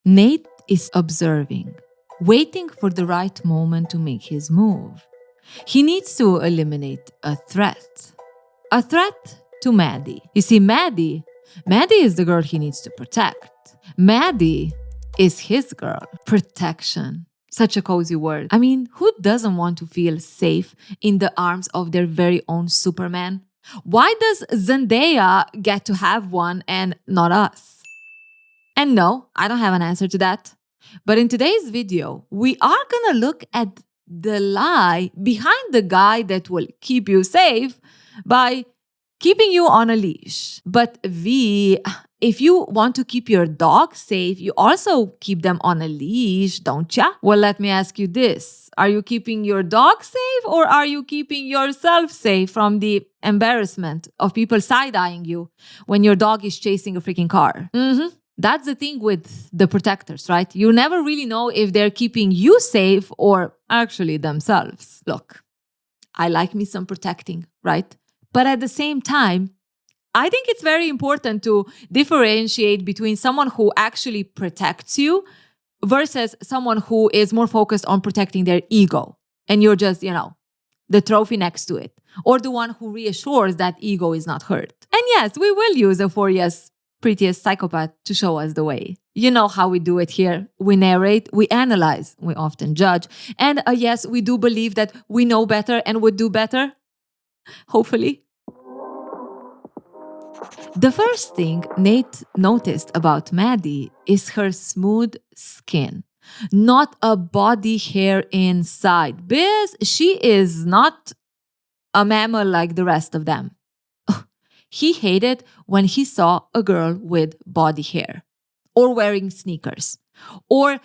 Nate is observing, waiting for the right moment to make his move. He needs to eliminate a threat. A threat to Maddie. You see, Maddie is the girl he needs to protect. Maddie is his girl. Protection. Such a cozy word. I mean, who doesn't want to feel safe in the arms of their very own Superman? Why does Zendaya get to have one and not us? And no, I don't have an answer to that. But in today's video, we are gonna look at the lie behind the guy that will keep you safe by keeping you on a leash. But if you want to keep your dog safe, you also keep them on a leash, don't ya? Well, let me ask you this. Are you keeping your dog safe or are you keeping yourself safe from the embarrassment of people side-eyeing you when your dog is chasing a freaking car? That's the thing with the protectors, right? You never really know if they're keeping you safe or actually themselves. Look, I like me some protecting, right? But at the same time, I think it's very important to differentiate between someone who actually protects you versus someone who is more focused on protecting their ego. And you're just, the trophy next to it. Or the one who reassures that ego is not hurt. And yes, we will use Euphoria's prettiest psychopath to show us the way. You know how we do it here. We narrate, we analyze, we often judge. And yes, we do believe that we know better and would do better. Hopefully. The first thing Nate noticed about Maddie is her smooth skin, not a body hair inside. Biz, she is not a mammal like the rest of them. He hated when he saw a girl with body hair, or wearing sneakers, or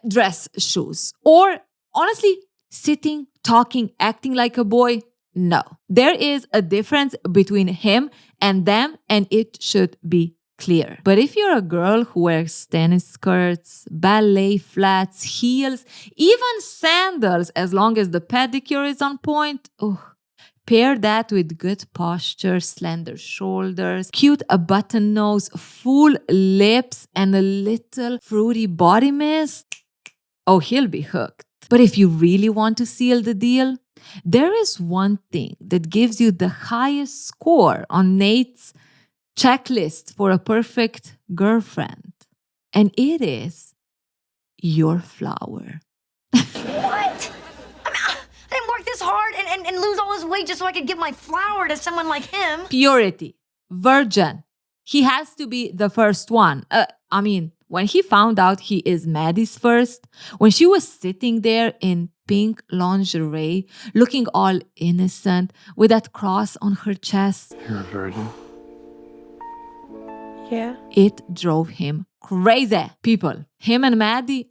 dress shoes, or honestly, sitting, talking, acting like a boy. No, there is a difference between him and them, and it should be clear. But if you're a girl who wears tennis skirts, ballet flats, heels, even sandals, as long as the pedicure is on point, pair that with good posture, slender shoulders, cute a button nose, full lips, and a little fruity body mist, he'll be hooked. But if you really want to seal the deal, there is one thing that gives you the highest score on Nate's checklist for a perfect girlfriend. And it is your flower. What? I didn't work this hard and lose all this weight just so I could give my flower to someone like him. Purity. Virgin. He has to be the first one. When he found out he is Maddie's first, when she was sitting there in pink lingerie, looking all innocent, with that cross on her chest. You're a virgin? Yeah. It drove him crazy. People, him and Maddie,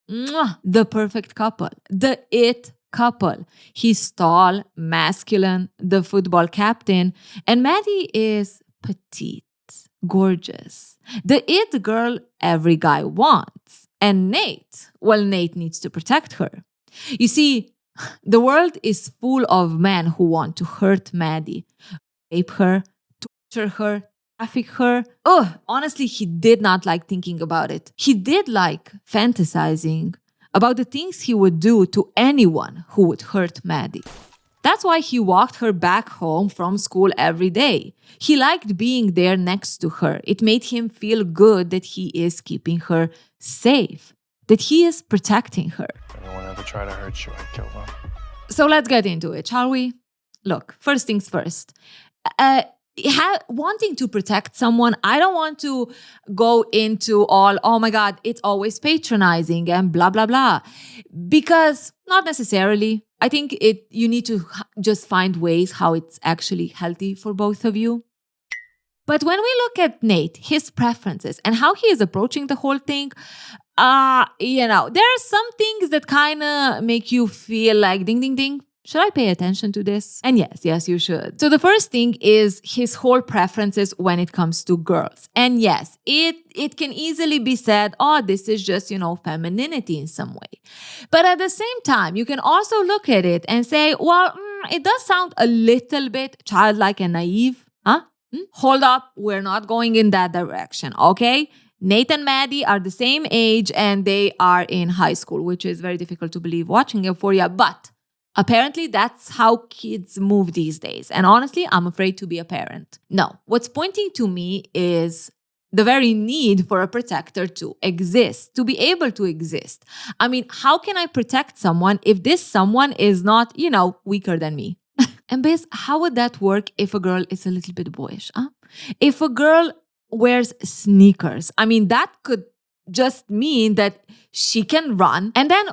the perfect couple. The it couple. He's tall, masculine, the football captain, and Maddie is petite, gorgeous. The it girl every guy wants. And Nate needs to protect her. You see, the world is full of men who want to hurt Maddie, rape her, torture her, traffic her. Honestly, he did not like thinking about it. He did like fantasizing about the things he would do to anyone who would hurt Maddie. That's why he walked her back home from school every day. He liked being there next to her. It made him feel good that he is keeping her safe, that he is protecting her. If anyone ever try to hurt you, I'd kill them. So let's get into it, shall we? Look, first things first. Wanting to protect someone, I don't want to go into all, oh my God, it's always patronizing and blah, blah, blah. Because not necessarily. I think you need to just find ways how it's actually healthy for both of you. But when we look at Nate, his preferences, and how he is approaching the whole thing, there are some things that kind of make you feel like ding, ding, ding. Should I pay attention to this? And yes, you should. So the first thing is his whole preferences when it comes to girls. And yes, it can easily be said, this is just, femininity in some way. But at the same time, you can also look at it and say, it does sound a little bit childlike and naive. Hold up, we're not going in that direction, okay? Nate and Maddie are the same age and they are in high school, which is very difficult to believe watching Euphoria. But apparently that's how kids move these days. And honestly, I'm afraid to be a parent. No, what's pointing to me is the very need for a protector to exist, to be able to exist. I mean, how can I protect someone if this someone is not, weaker than me? And Bess, how would that work if a girl is a little bit boyish? Huh? If a girl wears sneakers, I mean, that could just mean that she can run. And then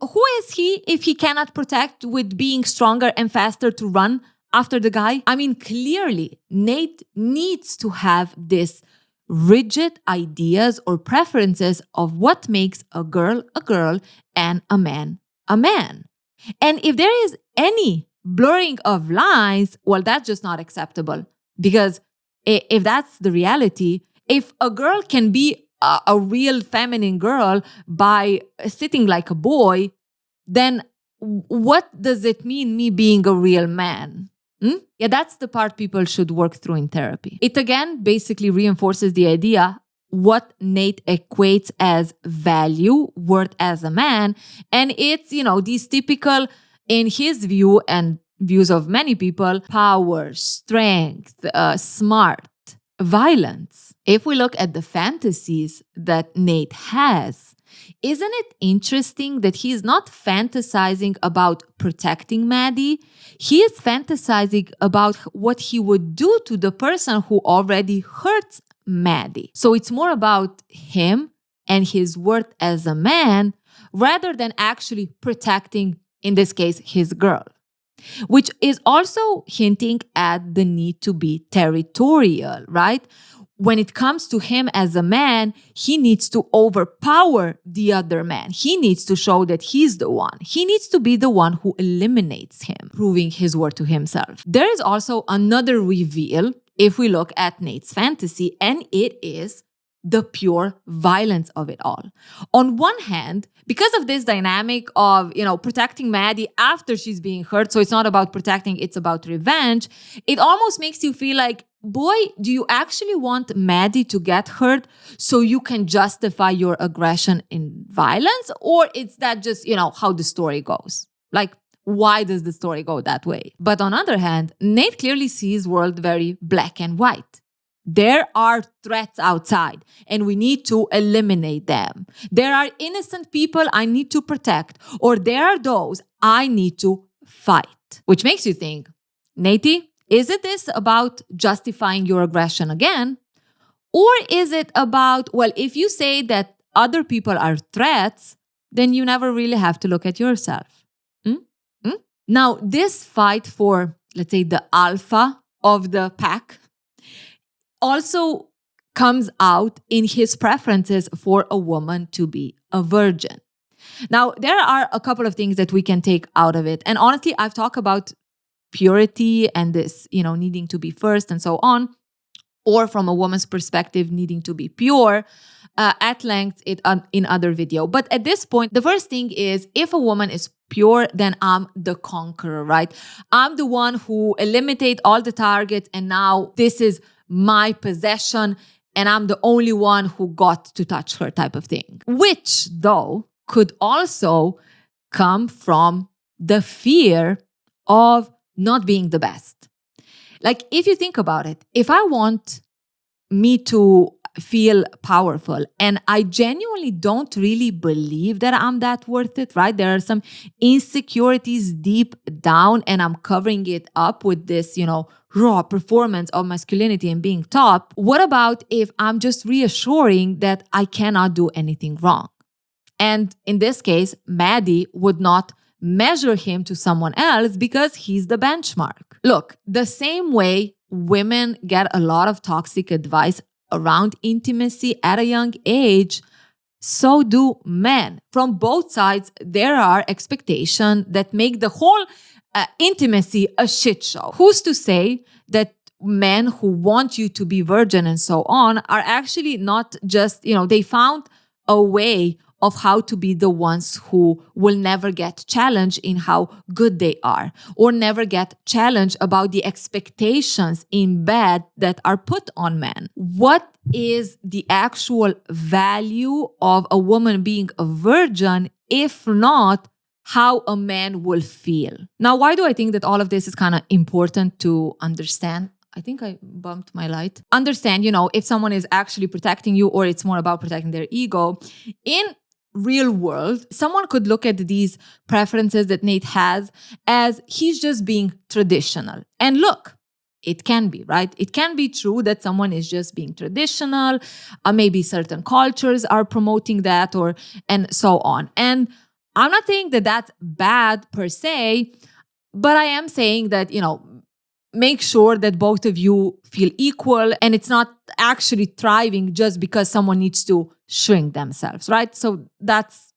who is he if he cannot protect with being stronger and faster to run after the guy? I mean, clearly, Nate needs to have this rigid ideas or preferences of what makes a girl and a man a man. And if there is any blurring of lines, well, that's just not acceptable. Because if that's the reality, if a girl can be a real feminine girl by sitting like a boy, then what does it mean, me being a real man? Yeah, that's the part people should work through in therapy. It again basically reinforces the idea what Nate equates as value, worth as a man. And it's, these typical, in his view and views of many people, power, strength, smart, violence. If we look at the fantasies that Nate has, isn't it interesting that he's not fantasizing about protecting Maddie? He is fantasizing about what he would do to the person who already hurts Maddie. So it's more about him and his worth as a man rather than actually protecting, in this case, his girl. Which is also hinting at the need to be territorial, right? When it comes to him as a man, he needs to overpower the other man. He needs to show that he's the one. He needs to be the one who eliminates him, proving his worth to himself. There is also another reveal if we look at Nate's fantasy, and it is the pure violence of it all. On one hand, because of this dynamic of, protecting Maddie after she's being hurt, so it's not about protecting, it's about revenge, it almost makes you feel like, boy, do you actually want Maddie to get hurt so you can justify your aggression in violence? Or is that just, how the story goes? Like, why does the story go that way? But on the other hand, Nate clearly sees world very black and white. There are threats outside and we need to eliminate them. There are innocent people I need to protect, or there are those I need to fight. Which makes you think, Nate, is it this about justifying your aggression again? Or is it about, well, if you say that other people are threats, then you never really have to look at yourself. Now, this fight for, let's say, the alpha of the pack also comes out in his preferences for a woman to be a virgin. Now, there are a couple of things that we can take out of it. And honestly, I've talked about purity and this, needing to be first and so on, or from a woman's perspective, needing to be pure at length in other video. But at this point, the first thing is, if a woman is pure, then I'm the conqueror, right? I'm the one who eliminate all the targets and now this is my possession and I'm the only one who got to touch her type of thing. Which, though, could also come from the fear of not being the best. Like, if you think about it, if I want me to feel powerful and I genuinely don't really believe that I'm that worth it, right? There are some insecurities deep down and I'm covering it up with this, raw performance of masculinity and being top. What about if I'm just reassuring that I cannot do anything wrong? And in this case, Maddie would not measure him to someone else because he's the benchmark. Look, the same way women get a lot of toxic advice around intimacy at a young age, so do men. From both sides, there are expectations that make the whole intimacy a shit show. Who's to say that men who want you to be virgin and so on are actually not just, they found a way of how to be the ones who will never get challenged in how good they are, or never get challenged about the expectations in bed that are put on men. What is the actual value of a woman being a virgin if not how a man will feel? Now, why do I think that all of this is kind of important to understand? I think I bumped my light. Understand, if someone is actually protecting you or it's more about protecting their ego. In real world, someone could look at these preferences that Nate has as he's just being traditional. And look, it can be, right? It can be true that someone is just being traditional. Maybe certain cultures are promoting that and so on. And I'm not saying that that's bad per se, but I am saying that, make sure that both of you feel equal and it's not actually thriving just because someone needs to shrink themselves, right? So that's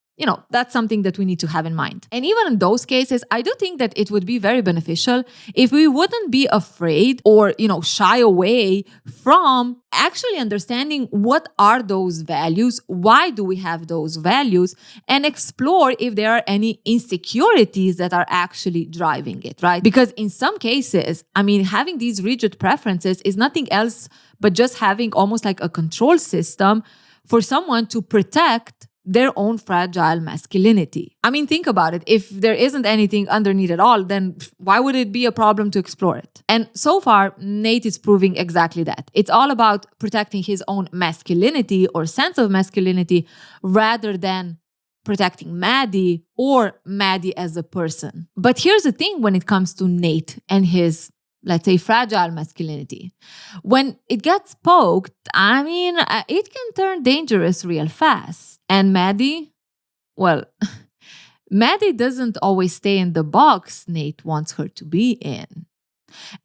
something that we need to have in mind. And even in those cases, I do think that it would be very beneficial if we wouldn't be afraid or, shy away from actually understanding what are those values, why do we have those values, and explore if there are any insecurities that are actually driving it, right? Because in some cases, having these rigid preferences is nothing else but just having almost like a control system for someone to protect their own fragile masculinity. Think about it. If there isn't anything underneath at all, then why would it be a problem to explore it? And so far, Nate is proving exactly that. It's all about protecting his own masculinity or sense of masculinity rather than protecting Maddie or Maddie as a person. But here's the thing when it comes to Nate and his, let's say, fragile masculinity. When it gets poked, it can turn dangerous real fast. And Maddie, well, Maddie doesn't always stay in the box Nate wants her to be in.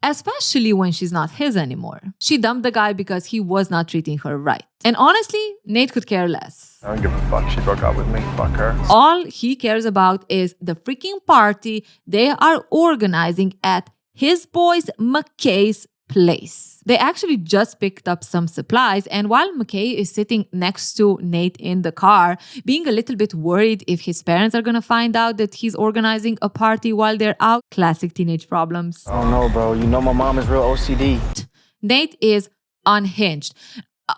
Especially when she's not his anymore. She dumped the guy because he was not treating her right. And honestly, Nate could care less. I don't give a fuck. She broke up with me. Fuck her. All he cares about is the freaking party they are organizing at his boy's McKay's place. They actually just picked up some supplies, and while McKay is sitting next to Nate in the car, being a little bit worried if his parents are gonna find out that he's organizing a party while they're out. Classic teenage problems. I don't know, bro. My mom is real OCD. Nate is unhinged.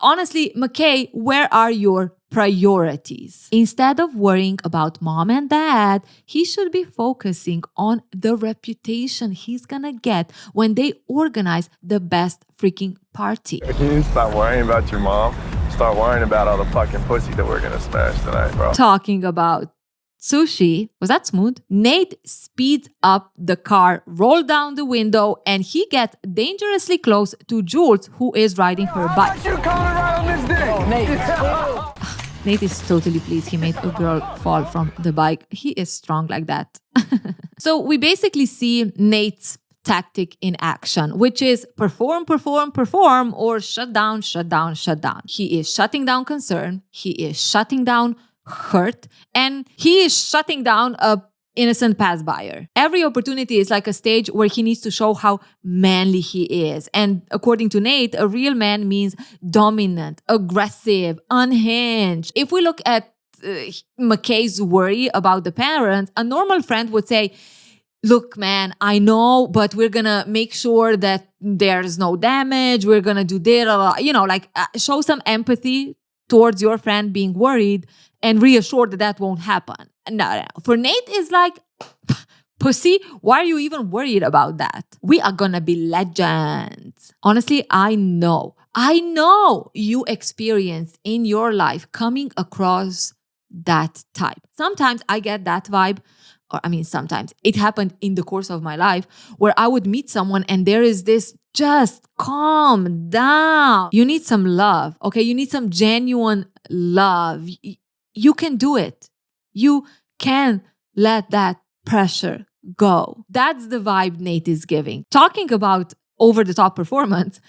Honestly, McKay, where are your priorities? Instead of worrying about mom and dad, he should be focusing on the reputation he's gonna get when they organize the best freaking party. You need to stop worrying about your mom. Start worrying about all the fucking pussy that we're gonna smash tonight, bro. Talking about sushi, was that smooth? Nate speeds up the car, rolls down the window, and he gets dangerously close to Jules, who is riding her bike. You coming right on this day? Oh, Nate. Nate is totally pleased he made a girl fall from the bike. He is strong like that. So we basically see Nate's tactic in action, which is perform, or shut down. He is shutting down concern. He is shutting down hurt, and he is shutting down a innocent pass-buyer. Every opportunity is like a stage where he needs to show how manly he is. And according to Nate, a real man means dominant, aggressive, unhinged. If we look at McKay's worry about the parents, a normal friend would say, look, man, I know, but we're gonna make sure that there's no damage. We're gonna do this, show some empathy towards your friend being worried and reassured that won't happen. No. For Nate, is like, pussy, why are you even worried about that? We are gonna be legends. Honestly, I know you experienced in your life coming across that type. Sometimes I get that vibe, sometimes it happened in the course of my life where I would meet someone and there is this, just calm down. You need some love, okay? You need some genuine love. You can do it. You can let that pressure go. That's the vibe Nate is giving. Talking about over-the-top performance,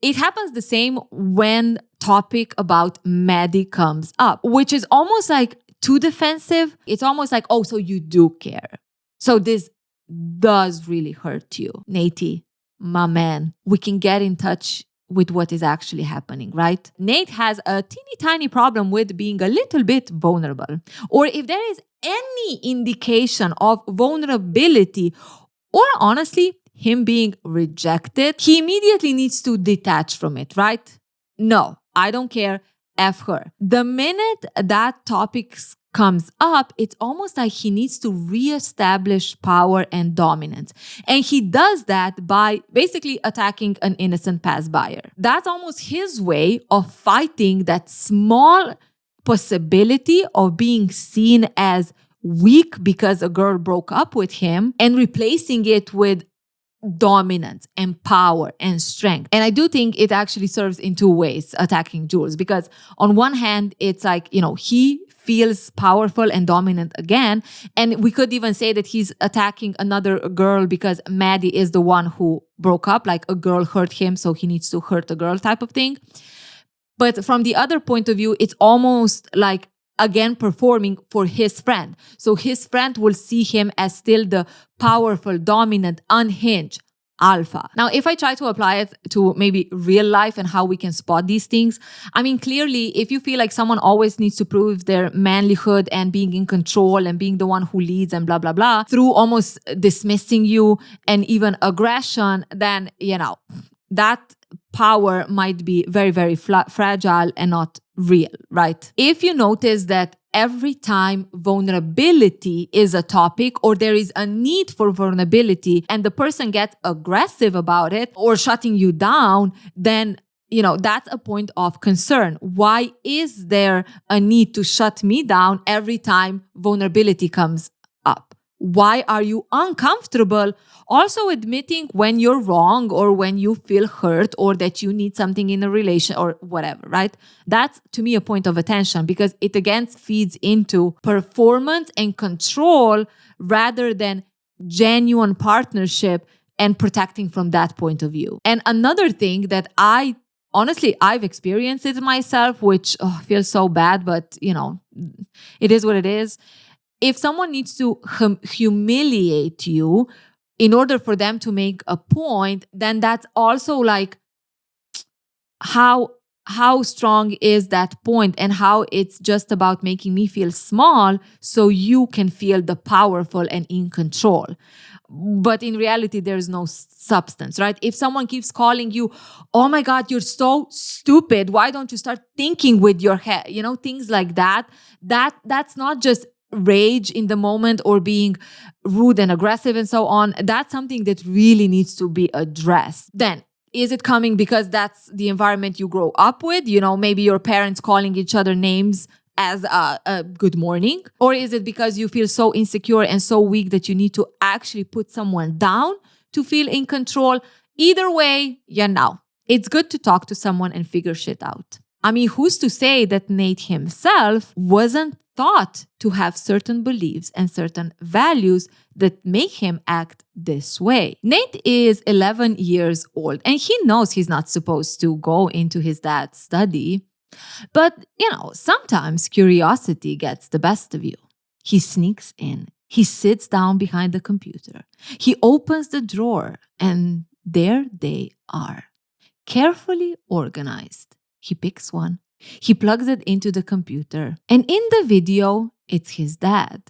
it happens the same when topic about Maddie comes up, which is almost like too defensive. It's almost like, oh, so you do care. So this does really hurt you. Natey, my man, we can get in touch with what is actually happening, right? Nate has a teeny tiny problem with being a little bit vulnerable. Or if there is any indication of vulnerability, or honestly, him being rejected, he immediately needs to detach from it, right? No, I don't care. F her. The minute that topic comes up, it's almost like he needs to reestablish power and dominance. And he does that by basically attacking an innocent passerby. That's almost his way of fighting that small possibility of being seen as weak because a girl broke up with him and replacing it with dominance and power and strength. And I do think it actually serves in two ways, attacking Jules, because on one hand, it's like, he feels powerful and dominant again. And we could even say that he's attacking another girl because Maddie is the one who broke up, like a girl hurt him, so he needs to hurt a girl type of thing. But from the other point of view, it's almost like, again, performing for his friend. So his friend will see him as still the powerful, dominant, unhinged alpha. Now, if I try to apply it to maybe real life and how we can spot these things, I mean, clearly, if you feel like someone always needs to prove their manlyhood and being in control and being the one who leads and blah, blah, blah, through almost dismissing you and even aggression, then, that power might be very, very fragile and not real, right? If you notice that every time vulnerability is a topic or there is a need for vulnerability and the person gets aggressive about it or shutting you down, then that's a point of concern. Why is there a need to shut me down every time vulnerability comes up? Why are you uncomfortable also admitting when you're wrong or when you feel hurt or that you need something in a relation or whatever, right? That's, to me, a point of attention because it again feeds into performance and control rather than genuine partnership and protecting from that point of view. And another thing that I've experienced it myself, which feels so bad, but it is what it is. If someone needs to humiliate you in order for them to make a point, then that's also like how strong is that point and how it's just about making me feel small so you can feel the powerful and in control. But in reality, there's no substance, right? If someone keeps calling you, oh my God, you're so stupid. Why don't you start thinking with your head? Things like that. That's not just rage in the moment or being rude and aggressive and so on. That's something that really needs to be addressed. Then, is it coming because that's the environment you grow up with? Maybe your parents calling each other names as a good morning? Or is it because you feel so insecure and so weak that you need to actually put someone down to feel in control? Either way, it's good to talk to someone and figure shit out. I mean, who's to say that Nate himself wasn't thought to have certain beliefs and certain values that make him act this way? Nate is 11 years old and he knows he's not supposed to go into his dad's study. But, sometimes curiosity gets the best of you. He sneaks in. He sits down behind the computer. He opens the drawer and there they are, carefully organized. He picks one. He plugs it into the computer. And in the video, it's his dad.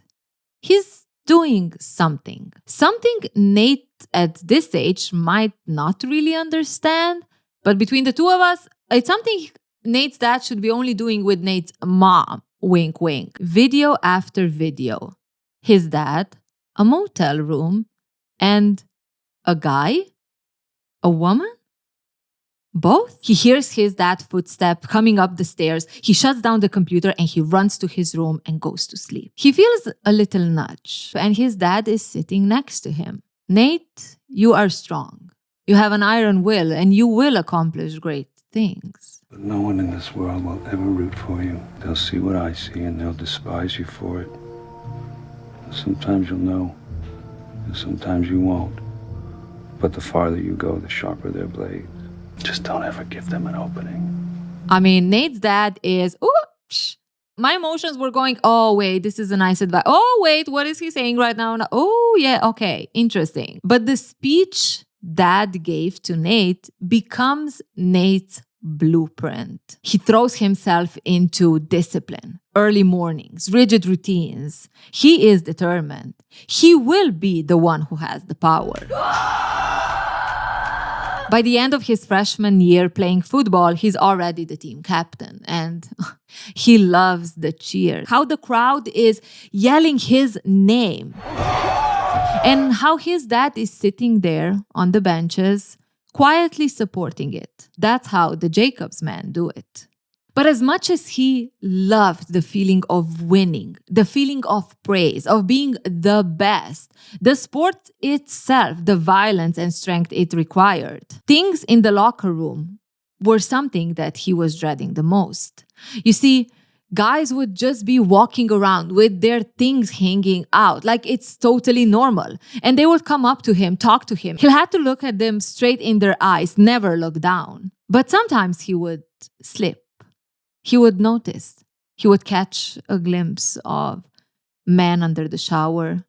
He's doing something. Something Nate at this age might not really understand. But between the two of us, it's something Nate's dad should be only doing with Nate's mom. Wink, wink. Video after video. His dad, a motel room, and a guy, a woman. Both? He hears his dad's footstep coming up the stairs. He shuts down the computer and he runs to his room and goes to sleep. He feels a little nudge and his dad is sitting next to him. Nate, you are strong. You have an iron will and you will accomplish great things. But no one in this world will ever root for you. They'll see what I see and they'll despise you for it. Sometimes you'll know and sometimes you won't. But the farther you go, the sharper their blades. Just don't ever give them an opening. I mean, Nate's dad is, my emotions were going, oh, wait, this is a nice advice. Oh, wait, what is he saying right now? Oh, yeah, okay, interesting. But the speech dad gave to Nate becomes Nate's blueprint. He throws himself into discipline, early mornings, rigid routines. He is determined. He will be the one who has the power. By the end of his freshman year playing football, he's already the team captain, and he loves the cheer. How the crowd is yelling his name, and how his dad is sitting there on the benches, quietly supporting it. That's how the Jacobs men do it. But as much as he loved the feeling of winning, the feeling of praise, of being the best, the sport itself, the violence and strength it required, things in the locker room were something that he was dreading the most. You see, guys would just be walking around with their things hanging out like it's totally normal. And they would come up to him, talk to him. He'll have to look at them straight in their eyes, never look down. But sometimes he would slip. He would notice. He would catch a glimpse of man under the shower,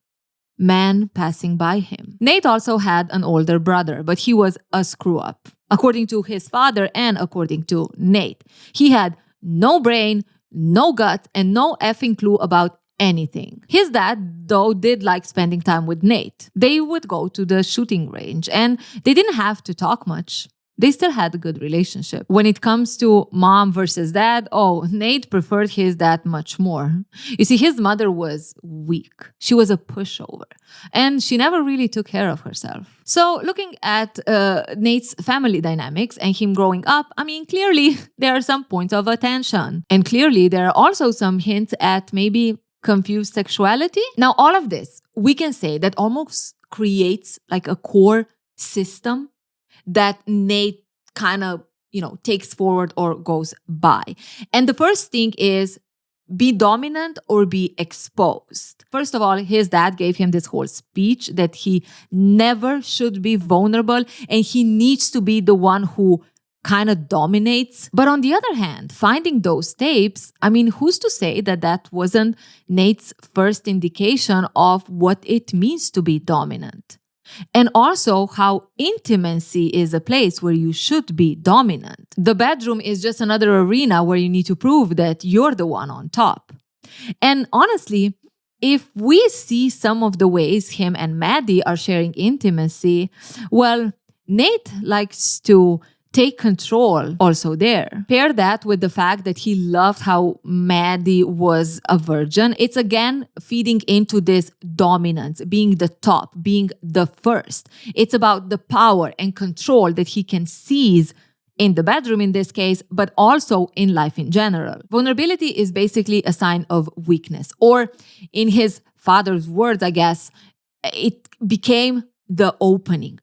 man passing by him. Nate also had an older brother, but he was a screw-up. According to his father and according to Nate, he had no brain, no guts, and no effing clue about anything. His dad, though, did like spending time with Nate. They would go to the shooting range, and they didn't have to talk much. They still had a good relationship. When it comes to mom versus dad, Nate preferred his dad much more. You see, his mother was weak. She was a pushover. And she never really took care of herself. So looking at Nate's family dynamics and him growing up, clearly there are some points of attention. And clearly there are also some hints at maybe confused sexuality. Now, all of this, we can say that almost creates like a core system that Nate kind of, takes forward or goes by. And the first thing is be dominant or be exposed. First of all, his dad gave him this whole speech that he never should be vulnerable and he needs to be the one who kind of dominates. But on the other hand, finding those tapes, who's to say that that wasn't Nate's first indication of what it means to be dominant? And also how intimacy is a place where you should be dominant. The bedroom is just another arena where you need to prove that you're the one on top. And honestly, if we see some of the ways him and Maddie are sharing intimacy, well, Nate likes to take control also there. Pair that with the fact that he loved how Maddie was a virgin. It's again feeding into this dominance, being the top, being the first. It's about the power and control that he can seize in the bedroom in this case, but also in life in general. Vulnerability is basically a sign of weakness, or in his father's words, I guess, it became the opening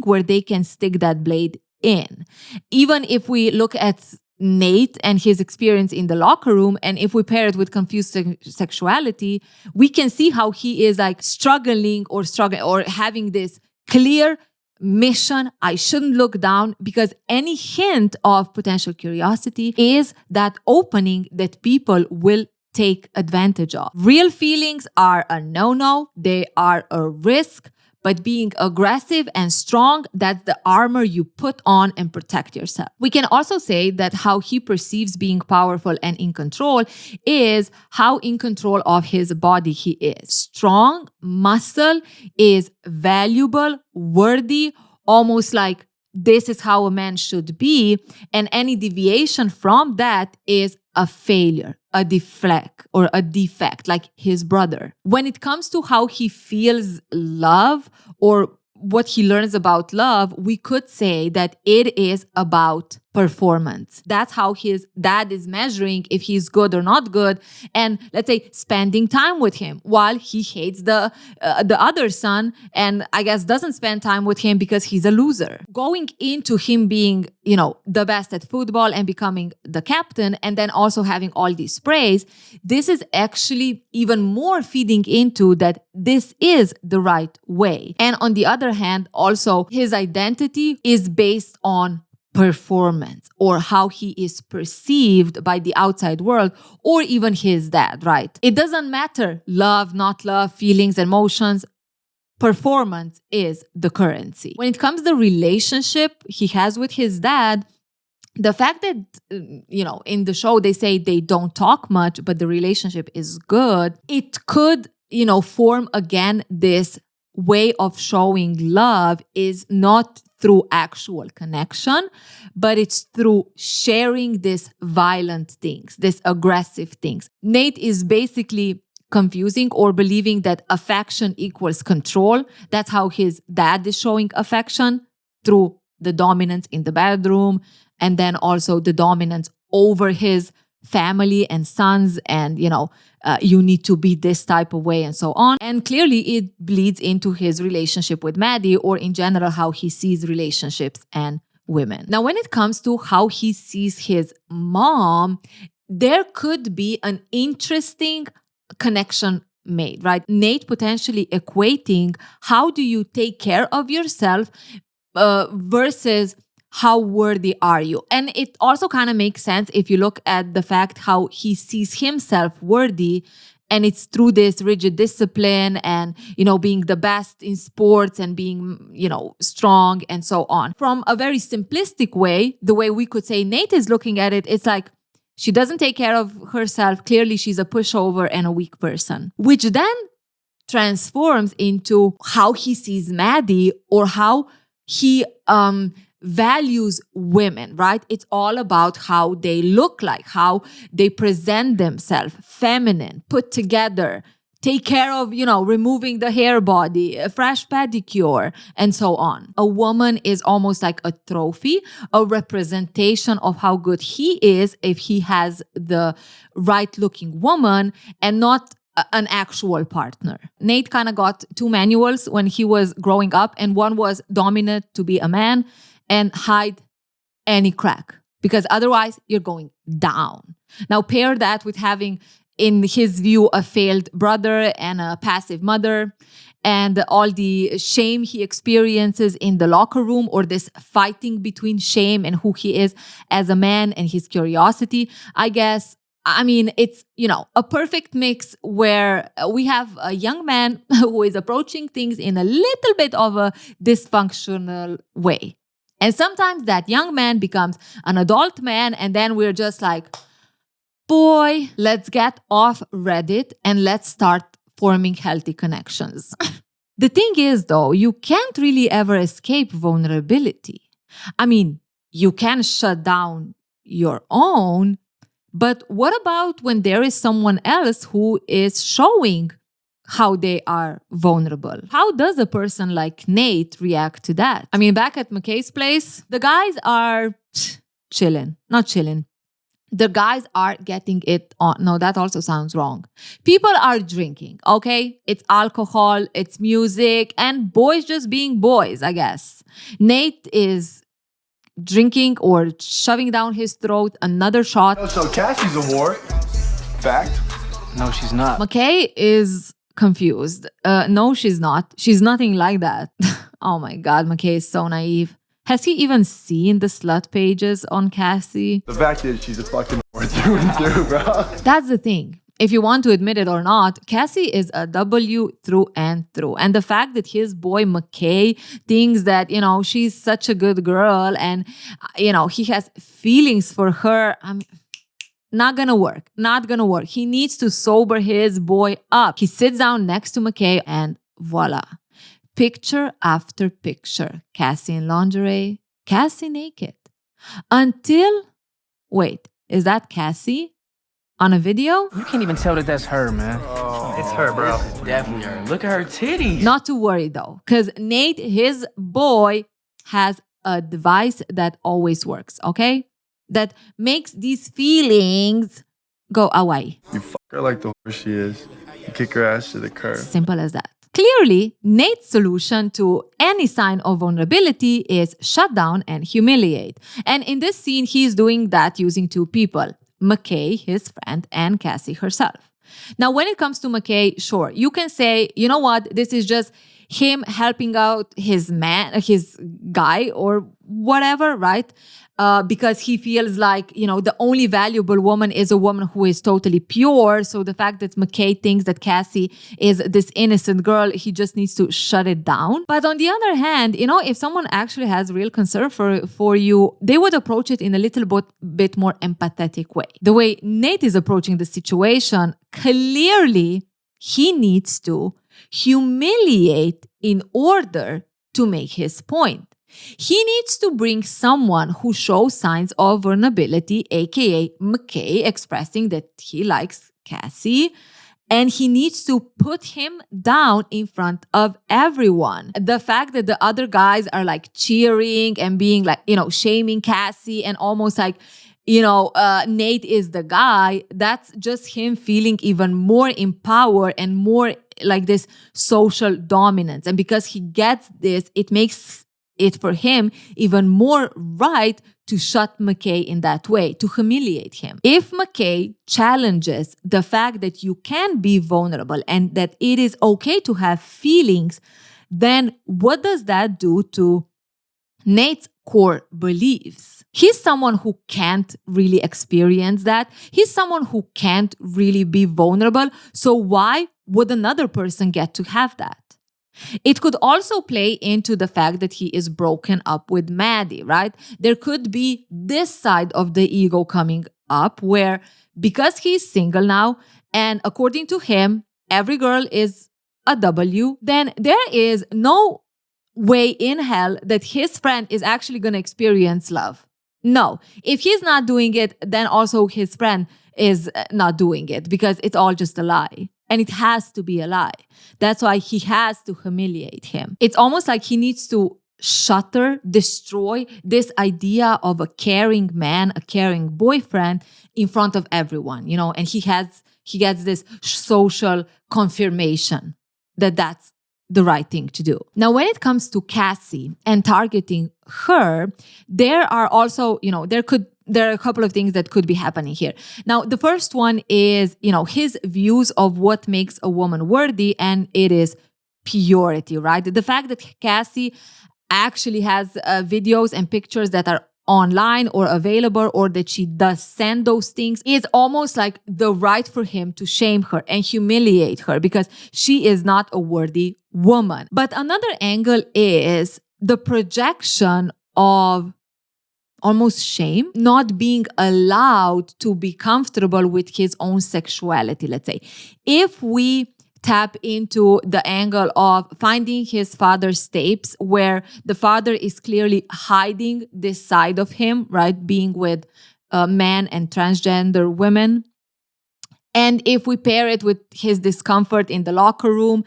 where they can stick that blade in. Even if we look at Nate and his experience in the locker room, and if we pair it with confused sexuality, we can see how he is like struggling or having this clear mission. I shouldn't look down, because any hint of potential curiosity is that opening that people will take advantage of. Real feelings are a no-no. They are a risk. But being aggressive and strong, that's the armor you put on and protect yourself. We can also say that how he perceives being powerful and in control is how in control of his body he is. Strong muscle is valuable, worthy, almost like this is how a man should be. And any deviation from that is a failure, a deflect, or a defect, like his brother. When it comes to how he feels love or what he learns about love, we could say that it is about performance. That's how his dad is measuring if he's good or not good. And let's say spending time with him while he hates the other son and I guess doesn't spend time with him because he's a loser. Going into him being, the best at football and becoming the captain and then also having all this praise, this is actually even more feeding into that this is the right way. And on the other hand, also his identity is based on performance or how he is perceived by the outside world or even his dad, right? It doesn't matter, love, not love, feelings, emotions. performance is the currency. When it comes to the relationship he has with his dad, the fact that, in the show they say they don't talk much, but the relationship is good, it could, form again this way of showing love is not through actual connection, but it's through sharing these violent things, these aggressive things. Nate is basically confusing or believing that affection equals control. That's how his dad is showing affection, through the dominance in the bedroom, and then also the dominance over his family and sons, and you need to be this type of way and so on. And clearly it bleeds into his relationship with Maddie, or in general how he sees relationships and women. Now, when it comes to how he sees his mom, there could be an interesting connection made, right? Nate potentially equating how do you take care of yourself versus how worthy are you? And it also kind of makes sense if you look at the fact how he sees himself worthy, and it's through this rigid discipline and, being the best in sports and being, strong and so on. From a very simplistic way, the way we could say Nate is looking at it, it's like, she doesn't take care of herself. Clearly, she's a pushover and a weak person, which then transforms into how he sees Maddie, or how he values women, right? It's all about how they look like, how they present themselves, feminine, put together, take care of, removing the hair body, a fresh pedicure, and so on. A woman is almost like a trophy, a representation of how good he is if he has the right-looking woman and not an actual partner. Nate kind of got two manuals when he was growing up, and one was dominant to be a man and hide any crack, because otherwise you're going down. Now pair that with having, in his view, a failed brother and a passive mother, and all the shame he experiences in the locker room, or this fighting between shame and who he is as a man and his curiosity. It's, a perfect mix where we have a young man who is approaching things in a little bit of a dysfunctional way. And sometimes that young man becomes an adult man, and then we're just like, boy, let's get off Reddit and let's start forming healthy connections. The thing is, though, you can't really ever escape vulnerability. You can shut down your own, but what about when there is someone else who is showing how they are vulnerable? How does a person like Nate react to that? Back at McKay's place, the guys are not chilling. The guys are getting it on. No, that also sounds wrong. People are drinking, okay? It's alcohol, it's music, and boys just being boys, I guess. Nate is drinking or shoving down his throat another shot. So Cassie's a whore. Fact. No, she's not. McKay is confused. No, she's not. She's nothing like that. Oh my God, McKay is so naive. Has he even seen the slut pages on Cassie? The fact is, she's a fucking whore through and through, bro. That's the thing. If you want to admit it or not, Cassie is a W through and through. And the fact that his boy McKay thinks that, she's such a good girl and, he has feelings for her, not gonna work. Not gonna work. He needs to sober his boy up. He sits down next to McKay and voila. Picture after picture. Cassie in lingerie, Cassie naked. Wait, is that Cassie on a video? You can't even tell that that's her, man. It's her, bro. It's definitely her. Look at her titties. Not to worry though, because Nate, his boy, has a device that always works, okay? That makes these feelings go away. You fuck her like the whore she is. You kick her ass to the curb. Simple as that. Clearly, Nate's solution to any sign of vulnerability is shut down and humiliate. And in this scene, he's doing that using two people, McKay, his friend, and Cassie herself. Now, when it comes to McKay, sure, you can say, you know what, this is just him helping out his guy or whatever, right? Because he feels like, the only valuable woman is a woman who is totally pure. So the fact that McKay thinks that Cassie is this innocent girl, he just needs to shut it down. But on the other hand, if someone actually has real concern for you, they would approach it in a little bit more empathetic way. The way Nate is approaching the situation, clearly he needs to humiliate in order to make his point. He needs to bring someone who shows signs of vulnerability, aka McKay, expressing that he likes Cassie, and he needs to put him down in front of everyone. The fact that the other guys are like cheering and being like, shaming Cassie and almost like, Nate is the guy, that's just him feeling even more empowered and more like this social dominance. And because he gets this, it makes it for him even more right to shut McKay in that way, to humiliate him. If McKay challenges the fact that you can be vulnerable and that it is okay to have feelings, then what does that do to Nate's core beliefs? He's someone who can't really experience that. He's someone who can't really be vulnerable. So why would another person get to have that? It could also play into the fact that he is broken up with Maddie, right? There could be this side of the ego coming up where, because he's single now, and according to him, every girl is a W, then there is no way in hell that his friend is actually going to experience love. No. If he's not doing it, then also his friend is not doing it, because it's all just a lie. And it has to be a lie. That's why he has to humiliate him. It's almost like he needs to destroy this idea of a caring man, a caring boyfriend in front of everyone, and he gets this social confirmation that that's the right thing to do. Now, when it comes to Cassie and targeting her, there are also, there are a couple of things that could be happening here. Now, the first one is, his views of what makes a woman worthy, and it is purity, right? The fact that Cassie actually has videos and pictures that are online or available, or that she does send those things, is almost like the right for him to shame her and humiliate her because she is not a worthy woman. But another angle is the projection of almost shame, not being allowed to be comfortable with his own sexuality, let's say. If we tap into the angle of finding his father's tapes, where the father is clearly hiding this side of him, right? Being with men and transgender women. And if we pair it with his discomfort in the locker room,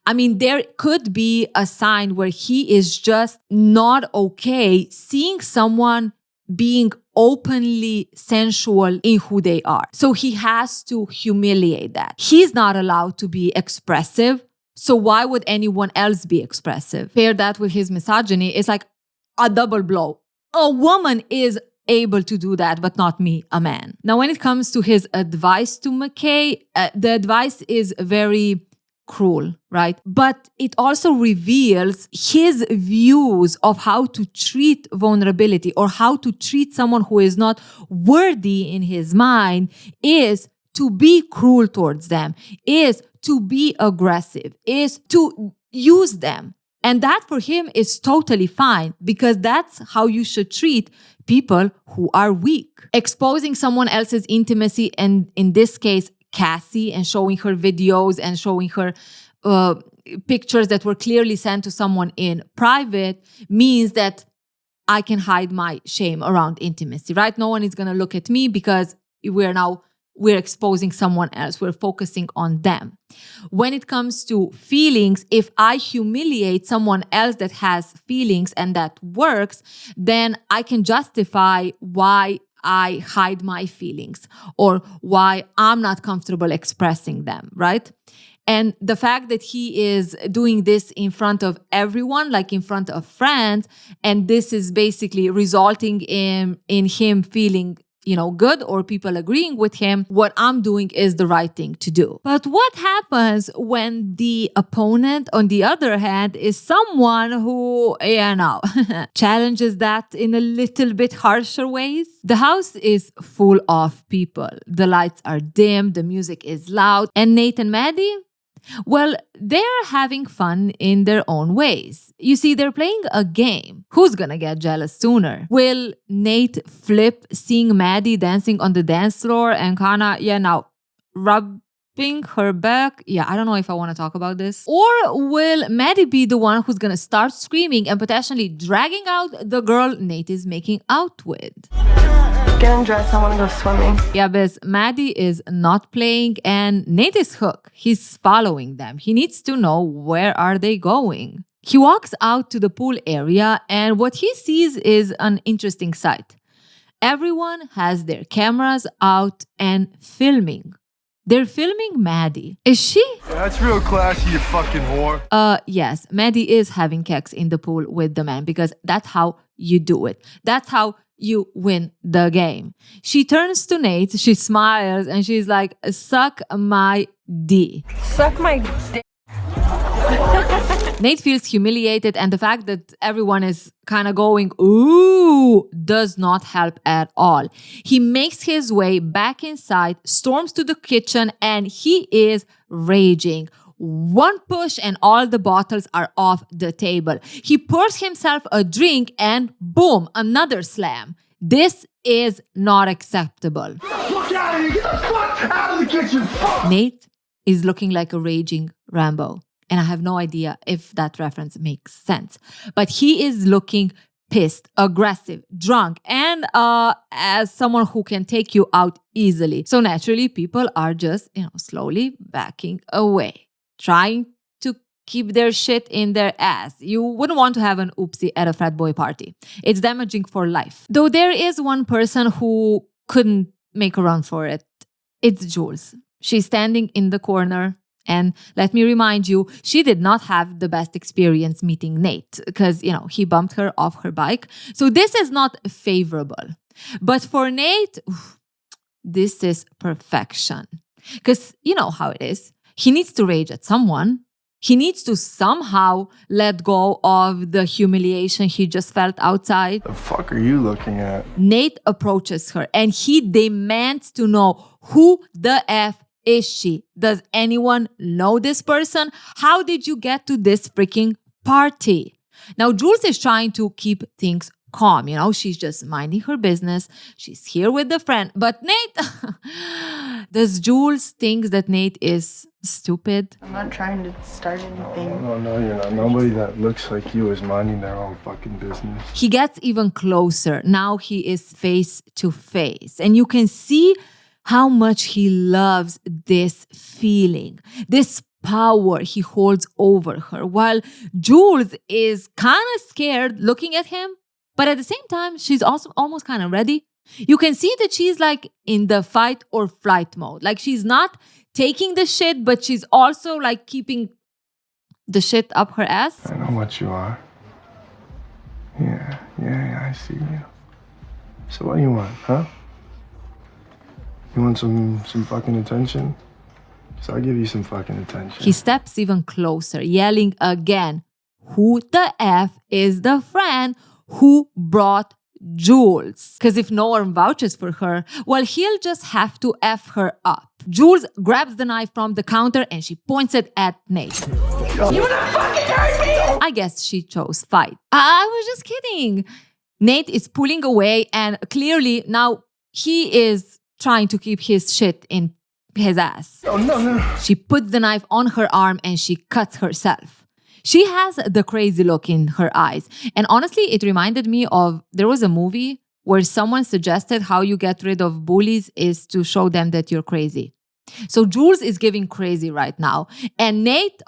there could be a sign where he is just not okay seeing someone being openly sensual in who they are. So he has to humiliate that. He's not allowed to be expressive. So why would anyone else be expressive? Pair that with his misogyny, it's like a double blow. A woman is able to do that, but not me, a man. Now, when it comes to his advice to McKay, the advice is very cruel, right? But it also reveals his views of how to treat vulnerability, or how to treat someone who is not worthy in his mind, is to be cruel towards them, is to be aggressive, is to use them. And that for him is totally fine, because that's how you should treat people who are weak. Exposing someone else's intimacy, and in this case, Cassie, and showing her videos and showing her pictures that were clearly sent to someone in private, means that I can hide my shame around intimacy, right? No one is going to look at me because we're exposing someone else. We're focusing on them. When it comes to feelings, if I humiliate someone else that has feelings and that works, then I can justify why I hide my feelings, or why I'm not comfortable expressing them, right? And the fact that he is doing this in front of everyone, like in front of friends, and this is basically resulting in him feeling good or people agreeing with him, what I'm doing is the right thing to do. But what happens when the opponent, on the other hand, is someone who, challenges that in a little bit harsher ways? The house is full of people. The lights are dim, the music is loud, and Nate and Maddie, well, they're having fun in their own ways. You see, they're playing a game. Who's gonna get jealous sooner? Will Nate flip seeing Maddie dancing on the dance floor and kinda, rubbing her back? I don't know if I want to talk about this. Or will Maddie be the one who's gonna start screaming and potentially dragging out the girl Nate is making out with? Getting dressed, I want to go swimming. Yeah, because Maddie is not playing and Nate is hooked. He's following them. He needs to know where are they going. He walks out to the pool area and what he sees is an interesting sight. Everyone has their cameras out and filming. They're filming Maddie. Is she? Yeah, that's real classy, you fucking whore. Yes, Maddie is having sex in the pool with the man because that's how you do it. That's how you win the game. She turns to Nate, she smiles, and she's like, suck my D. Suck my dick. Nate feels humiliated, and the fact that everyone is kind of going, ooh, does not help at all. He makes his way back inside, storms to the kitchen, and he is raging. One push and all the bottles are off the table. He pours himself a drink and boom, another slam. This is not acceptable. Fuck out of here! Get the fuck out of the kitchen! Fuck! Nate is looking like a raging Rambo. And I have no idea if that reference makes sense. But he is looking pissed, aggressive, drunk, and as someone who can take you out easily. So naturally, people are just, slowly backing away, trying to keep their shit in their ass. You wouldn't want to have an oopsie at a frat boy party. It's damaging for life. Though there is one person who couldn't make a run for it. It's Jules. She's standing in the corner. And let me remind you, she did not have the best experience meeting Nate because, he bumped her off her bike. So this is not favorable. But for Nate, this is perfection. Because you know how it is. He needs to rage at someone. He needs to somehow let go of the humiliation he just felt outside. The fuck are you looking at? Nate approaches her and he demands to know who the F is she? Does anyone know this person? How did you get to this freaking party? Now, Jules is trying to keep things calm. She's just minding her business. She's here with the friend. But Nate, does Jules think that Nate is stupid? I'm not trying to start anything. No, you're not. Nobody that looks like you is minding their own fucking business. He gets even closer. Now he is face to face. And you can see how much he loves this feeling, this power he holds over her, while Jules is kind of scared looking at him, but at the same time, she's also almost kind of ready. You can see that she's like in the fight or flight mode. Like she's not taking the shit, but she's also like keeping the shit up her ass. I know what you are. Yeah, I see you. So what do you want, huh? You want some fucking attention? So I'll give you some fucking attention. He steps even closer, yelling again, who the F is the friend who brought Jules? Because if no one vouches for her, well, he'll just have to F her up. Jules grabs the knife from the counter and she points it at Nate. You wanna fucking hurt me? I guess she chose fight. I was just kidding. Nate is pulling away and clearly now he is trying to keep his shit in his ass. Oh, no. She puts the knife on her arm and she cuts herself. She has the crazy look in her eyes. And honestly, it reminded me of, there was a movie where someone suggested how you get rid of bullies is to show them that you're crazy. So Jules is giving crazy right now. And Nate,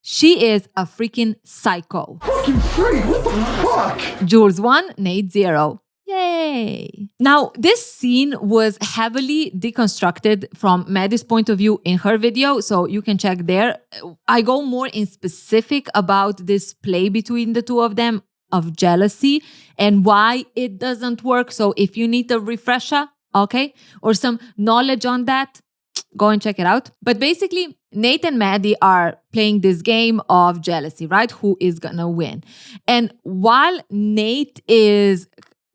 she is a freaking psycho. Fucking freak, what the fuck? Jules 1, Nate 0. Yay! Now, this scene was heavily deconstructed from Maddie's point of view in her video, so you can check there. I go more in specific about this play between the two of them of jealousy and why it doesn't work. So if you need a refresher, okay, or some knowledge on that, go and check it out. But basically, Nate and Maddie are playing this game of jealousy, right? Who is gonna win? And while Nate is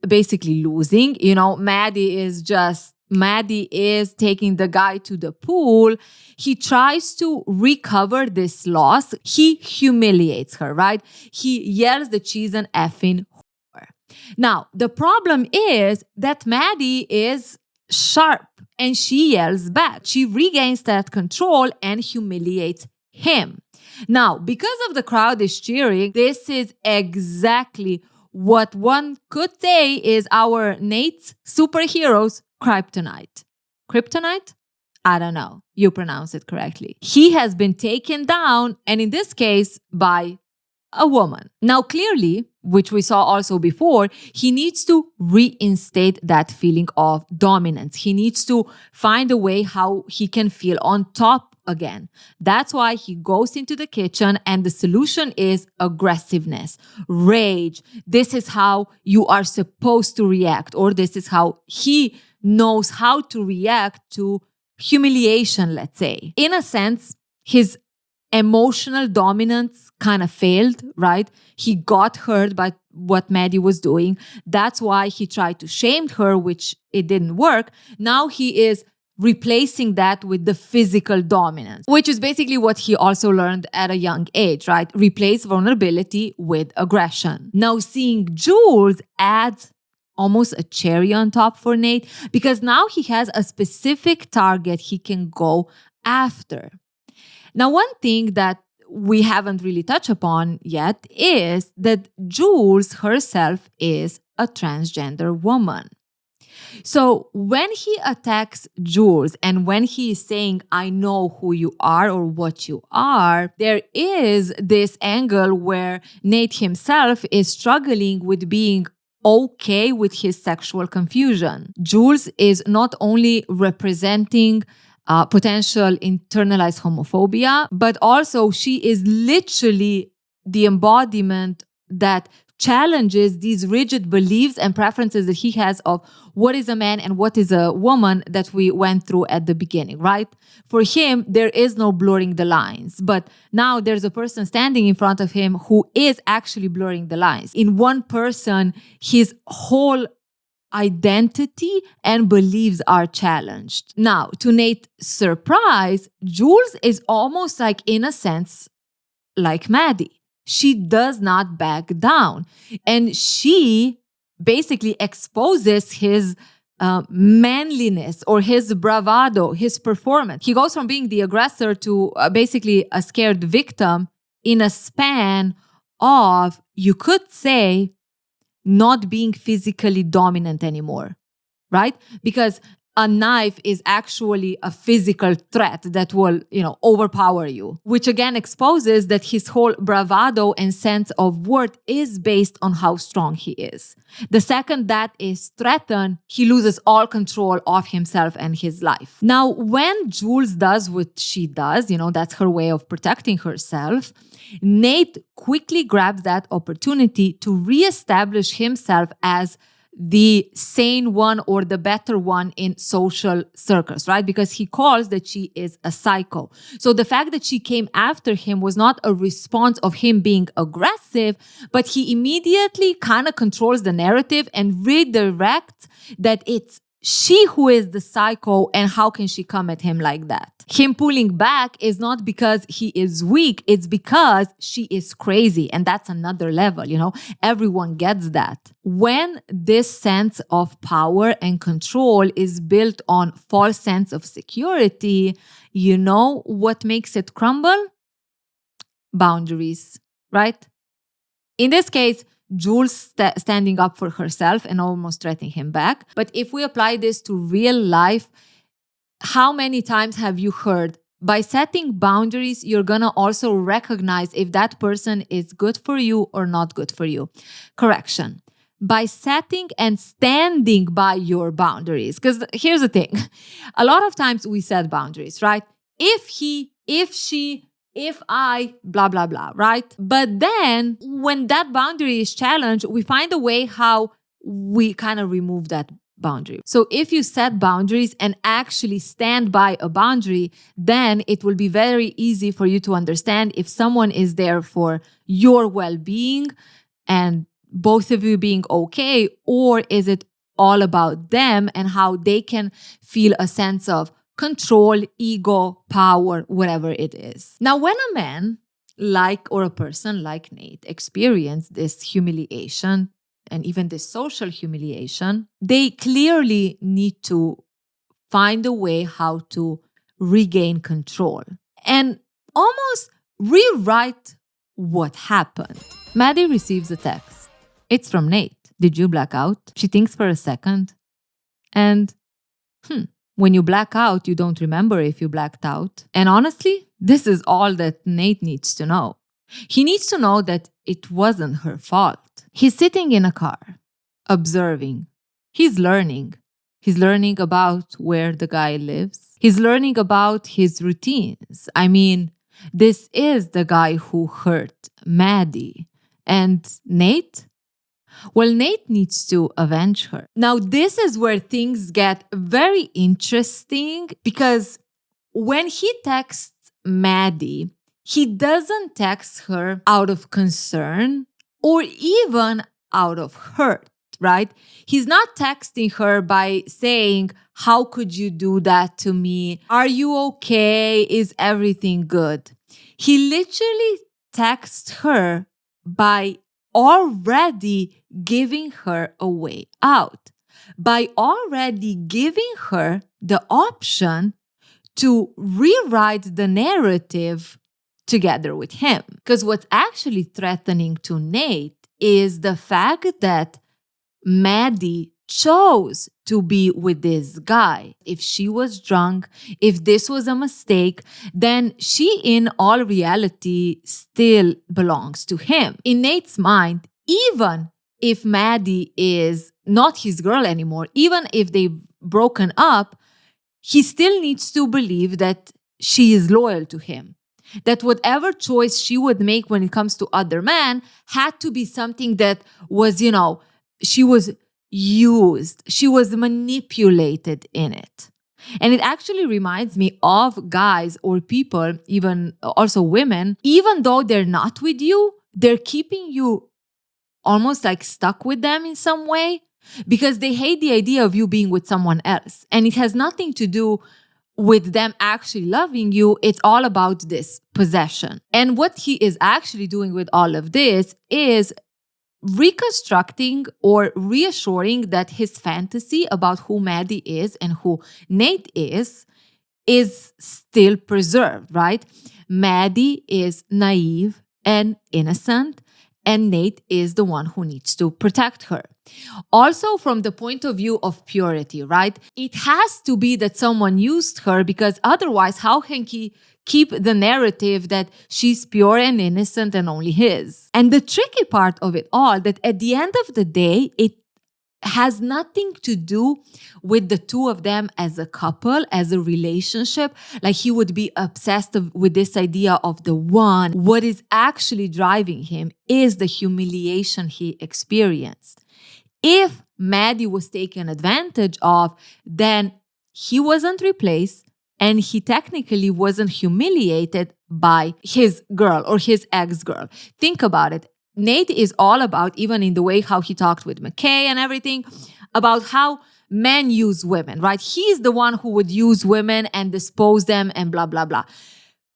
basically losing, Maddie is taking the guy to the pool. He tries to recover this loss. He humiliates her, right? He yells that she's an effing whore. Now, the problem is that Maddie is sharp and she yells back. She regains that control and humiliates him. Now, because of the crowd is cheering, this is exactly what one could say is our Nate's superhero's kryptonite. Kryptonite? I don't know. You pronounce it correctly. He has been taken down, and in this case, by a woman. Now, clearly, which we saw also before, he needs to reinstate that feeling of dominance. He needs to find a way how he can feel on top again. That's why he goes into the kitchen, and the solution is aggressiveness, rage. This is how you are supposed to react, or this is how he knows how to react to humiliation, let's say. In a sense, his emotional dominance kind of failed, right? He got hurt by what Maddie was doing. That's why he tried to shame her, which it didn't work. Now he is replacing that with the physical dominance, which is basically what he also learned at a young age, right? Replace vulnerability with aggression. Now seeing Jules adds almost a cherry on top for Nate, because now he has a specific target he can go after. Now, one thing that we haven't really touched upon yet is that Jules herself is a transgender woman. So when he attacks Jules and when he is saying, I know who you are or what you are, there is this angle where Nate himself is struggling with being okay with his sexual confusion. Jules is not only representing potential internalized homophobia, but also she is literally the embodiment that challenges these rigid beliefs and preferences that he has of what is a man and what is a woman that we went through at the beginning, right? For him, there is no blurring the lines, but now there's a person standing in front of him who is actually blurring the lines. In one person, his whole identity and beliefs are challenged. Now, to Nate's surprise, Jules is almost like, in a sense, like Maddie. She does not back down. And she basically exposes his manliness or his bravado, his performance. He goes from being the aggressor to basically a scared victim in a span of, you could say, not being physically dominant anymore, right? Because a knife is actually a physical threat that will, overpower you, which again exposes that his whole bravado and sense of worth is based on how strong he is. The second that is threatened, he loses all control of himself and his life. Now, when Jules does what she does, that's her way of protecting herself, Nate quickly grabs that opportunity to reestablish himself as the sane one or the better one in social circles, right? Because he calls that she is a psycho. So the fact that she came after him was not a response of him being aggressive, but he immediately kind of controls the narrative and redirects that it's she who is the psycho and how can she come at him like that. Him pulling back is not because he is weak, it's because she is crazy. And that's another level, everyone gets that. When this sense of power and control is built on false sense of security, what makes it crumble? Boundaries, right? In this case, Jules standing up for herself and almost threatening him back. But if we apply this to real life, how many times have you heard, by setting boundaries, you're going to also recognize if that person is good for you or not good for you? Correction. By setting and standing by your boundaries. Because here's the thing. A lot of times we set boundaries, right? If he, if she, if I blah, blah, blah, right? But then when that boundary is challenged, we find a way how we kind of remove that boundary. So if you set boundaries and actually stand by a boundary, then it will be very easy for you to understand if someone is there for your well-being and both of you being okay, or is it all about them and how they can feel a sense of control, ego, power, whatever it is. Now, when a man or a person like Nate experience this humiliation and even this social humiliation, they clearly need to find a way how to regain control and almost rewrite what happened. Maddie receives a text. It's from Nate. Did you black out? She thinks for a second. And when you black out, you don't remember if you blacked out. And honestly, this is all that Nate needs to know. He needs to know that it wasn't her fault. He's sitting in a car, observing. He's learning. He's learning about where the guy lives. He's learning about his routines. I mean, this is the guy who hurt Maddie. And Nate? Well, Nate needs to avenge her. Now, this is where things get very interesting because when he texts Maddie, he doesn't text her out of concern or even out of hurt, right? He's not texting her by saying, "How could you do that to me? Are you okay? Is everything good?" He literally texts her by already giving her a way out, by already giving her the option to rewrite the narrative together with him. Because what's actually threatening to Nate is the fact that Maddie chose to be with this guy. If she was drunk, if this was a mistake, then she in all reality still belongs to him. In Nate's mind, even if Maddie is not his girl anymore, even if they've broken up, he still needs to believe that she is loyal to him. That whatever choice she would make when it comes to other men had to be something that was, she was used, she was manipulated in it. And it actually reminds me of guys or people, even also women, even though they're not with you, they're keeping you almost like stuck with them in some way because they hate the idea of you being with someone else. And it has nothing to do with them actually loving you. It's all about this possession. And what he is actually doing with all of this is reconstructing or reassuring that his fantasy about who Maddie is and who Nate is still preserved, right? Maddie is naive and innocent, and Nate is the one who needs to protect her. Also, from the point of view of purity, right? It has to be that someone used her because otherwise, how can he keep the narrative that she's pure and innocent and only his? And the tricky part of it all, that at the end of the day, it has nothing to do with the two of them as a couple, as a relationship. Like he would be obsessed with this idea of the one. What is actually driving him is the humiliation he experienced. If Maddie was taken advantage of, then he wasn't replaced and he technically wasn't humiliated by his girl or his ex-girl. Think about it. Nate is all about, even in the way how he talked with McKay and everything, about how men use women, right? He's the one who would use women and dispose them and blah, blah, blah.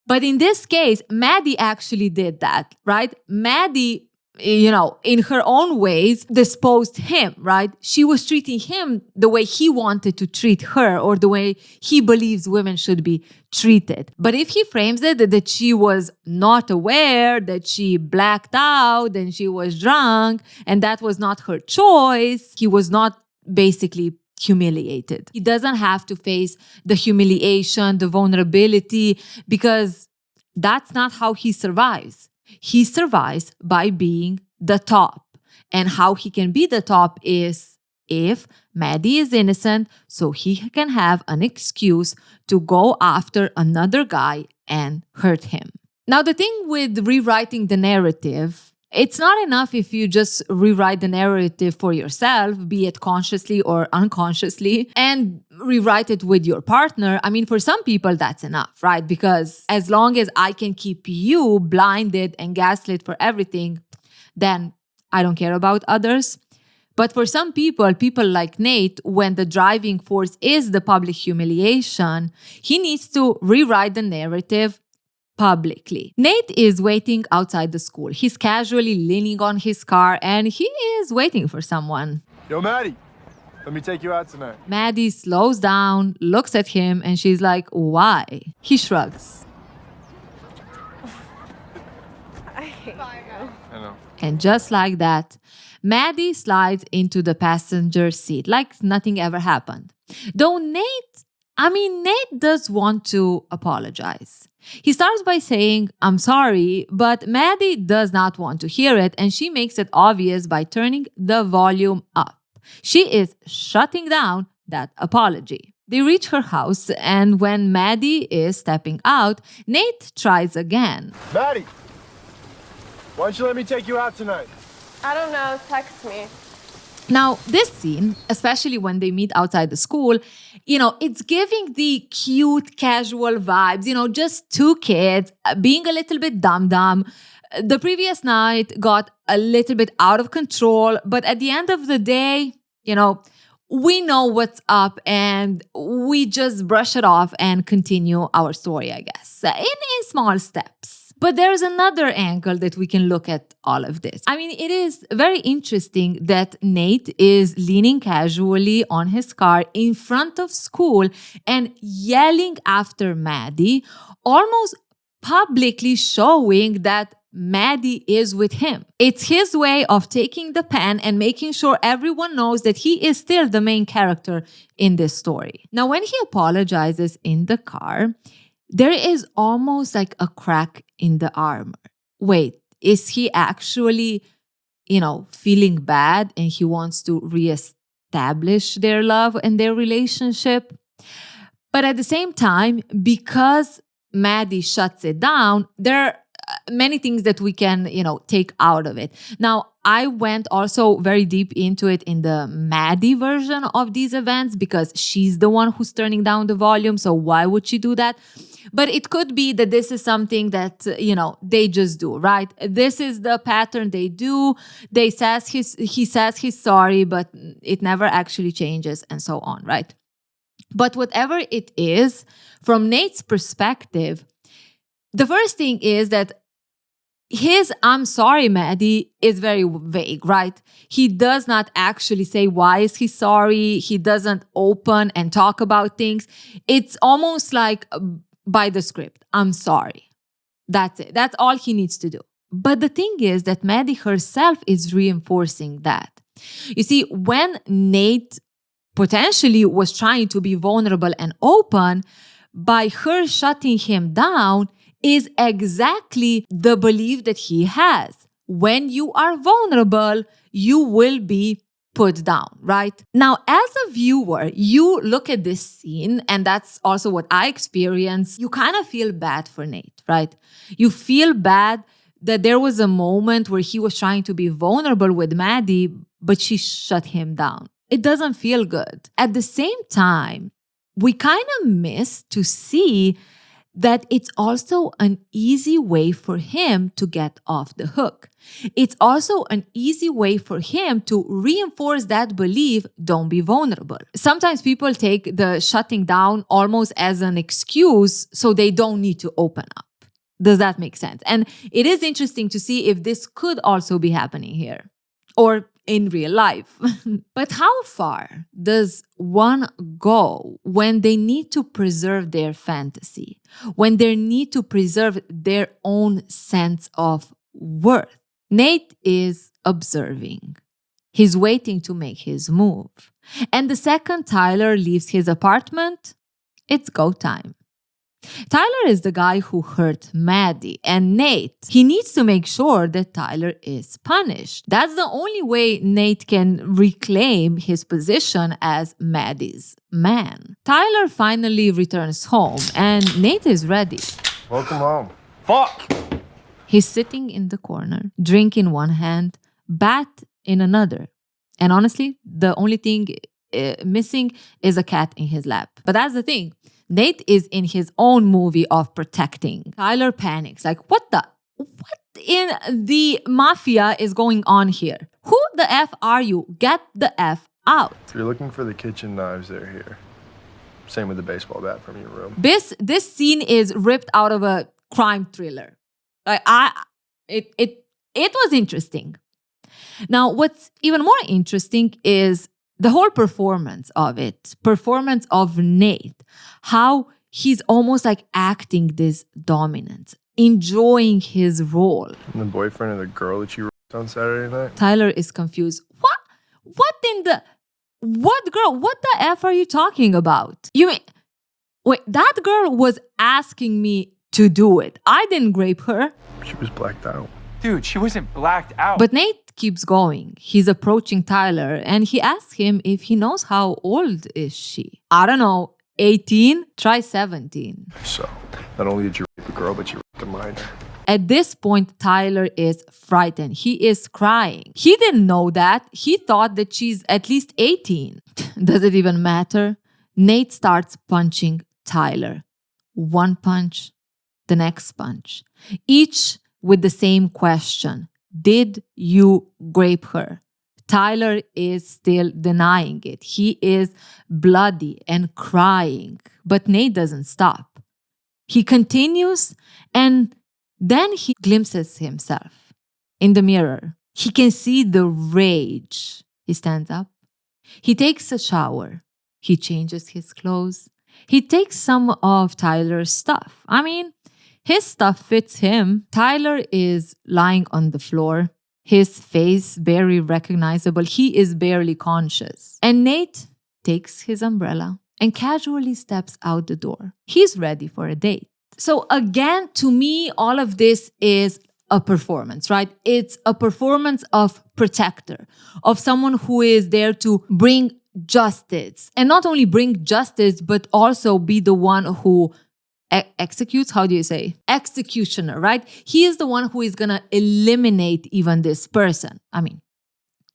But in this case, Maddie actually did that, right? Maddie, in her own ways, disposed him, right? She was treating him the way he wanted to treat her or the way he believes women should be treated. But if he frames it that she was not aware, that she blacked out and she was drunk and that was not her choice, he was not basically humiliated. He doesn't have to face the humiliation, the vulnerability, because that's not how he survives. He survives by being the top. And how he can be the top is if Maddie is innocent, so he can have an excuse to go after another guy and hurt him. Now, the thing with rewriting the narrative, it's not enough if you just rewrite the narrative for yourself, be it consciously or unconsciously, and rewrite it with your partner. I mean, for some people, that's enough, right? Because as long as I can keep you blinded and gaslit for everything, then I don't care about others. But for some people, people like Nate, when the driving force is the public humiliation, he needs to rewrite the narrative publicly. Nate is waiting outside the school. He's casually leaning on his car and he is waiting for someone. Yo, Maddie, let me take you out tonight. Maddie slows down, looks at him, and she's like, why? He shrugs. I know. And just like that, Maddie slides into the passenger seat like nothing ever happened. Though Nate does want to apologize. He starts by saying, I'm sorry, but Maddie does not want to hear it, and she makes it obvious by turning the volume up. She is shutting down that apology. They reach her house, and when Maddie is stepping out, Nate tries again. Maddie, why don't you let me take you out tonight? I don't know, text me. Now, this scene, especially when they meet outside the school, it's giving the cute, casual vibes, just two kids being a little bit dumb. The previous night got a little bit out of control, but at the end of the day, we know what's up and we just brush it off and continue our story, I guess, in small steps. But there's another angle that we can look at all of this. I mean, it is very interesting that Nate is leaning casually on his car in front of school and yelling after Maddie, almost publicly showing that Maddie is with him. It's his way of taking the pen and making sure everyone knows that he is still the main character in this story. Now, when he apologizes in the car, there is almost like a crack in the armor. Wait, is he actually, feeling bad and he wants to reestablish their love and their relationship? But at the same time, because Maddie shuts it down, there are many things that we can, take out of it. Now, I went also very deep into it in the Maddie version of these events because she's the one who's turning down the volume. So why would she do that? But it could be that this is something that, they just do, right? This is the pattern they do. He says he's sorry, but it never actually changes and so on, right? But whatever it is, from Nate's perspective, the first thing is that his I'm sorry, Maddie is very vague, right? He does not actually say why is he sorry. He doesn't open and talk about things. It's almost like by the script, I'm sorry. That's it. That's all he needs to do. But the thing is that Maddie herself is reinforcing that. You see, when Nate potentially was trying to be vulnerable and open, by her shutting him down is exactly the belief that he has. When you are vulnerable, you will be put down, right? Now, as a viewer, you look at this scene, and that's also what I experienced. You kind of feel bad for Nate, right? You feel bad that there was a moment where he was trying to be vulnerable with Maddie, but she shut him down. It doesn't feel good. At the same time, we kind of miss to see that it's also an easy way for him to get off the hook. It's also an easy way for him to reinforce that belief, don't be vulnerable. Sometimes people take the shutting down almost as an excuse so they don't need to open up. Does that make sense? And it is interesting to see if this could also be happening here or in real life. But how far does one go when they need to preserve their fantasy, when they need to preserve their own sense of worth? Nate is observing. He's waiting to make his move. And the second Tyler leaves his apartment, it's go time. Tyler is the guy who hurt Maddie, and Nate, he needs to make sure that Tyler is punished. That's the only way Nate can reclaim his position as Maddie's man. Tyler finally returns home, and Nate is ready. Welcome home. Fuck! He's sitting in the corner, drink in one hand, bat in another. And honestly, the only thing missing is a cat in his lap. But that's the thing. Nate is in his own movie of protecting. Tyler panics. Like, what in the mafia is going on here? Who the F are you? Get the F out. If you're looking for the kitchen knives, they're here. Same with the baseball bat from your room. This scene is ripped out of a crime thriller. Like it was interesting. Now, what's even more interesting is the whole performance of it. Performance of Nate. How he's almost like acting this dominance, enjoying his role. And the boyfriend of the girl that you wrote on Saturday night? Tyler is confused. What girl? What the F are you talking about? You mean, wait, that girl was asking me to do it. I didn't grape her. She was blacked out. Dude, she wasn't blacked out. But Nate keeps going. He's approaching Tyler and he asks him if he knows how old is she. I don't know, 18? Try 17. So, not only did you rape a girl, but you raped a minor. At this point, Tyler is frightened. He is crying. He didn't know that. He thought that she's at least 18. Does it even matter? Nate starts punching Tyler. One punch, the next punch. Each with the same question. Did you grape her? Tyler is still denying it. He is bloody and crying. But Nate doesn't stop. He continues and then he glimpses himself in the mirror. He can see the rage. He stands up. He takes a shower. He changes his clothes. He takes some of Tyler's stuff. I mean, his stuff fits him. Tyler is lying on the floor. His face very recognizable. He is barely conscious. And Nate takes his umbrella and casually steps out the door. He's ready for a date. So again, to me, all of this is a performance, right? It's a performance of protector, of someone who is there to bring justice. And not only bring justice, but also be the one who executes, how do you say? Executioner, right? He is the one who is going to eliminate even this person. I mean,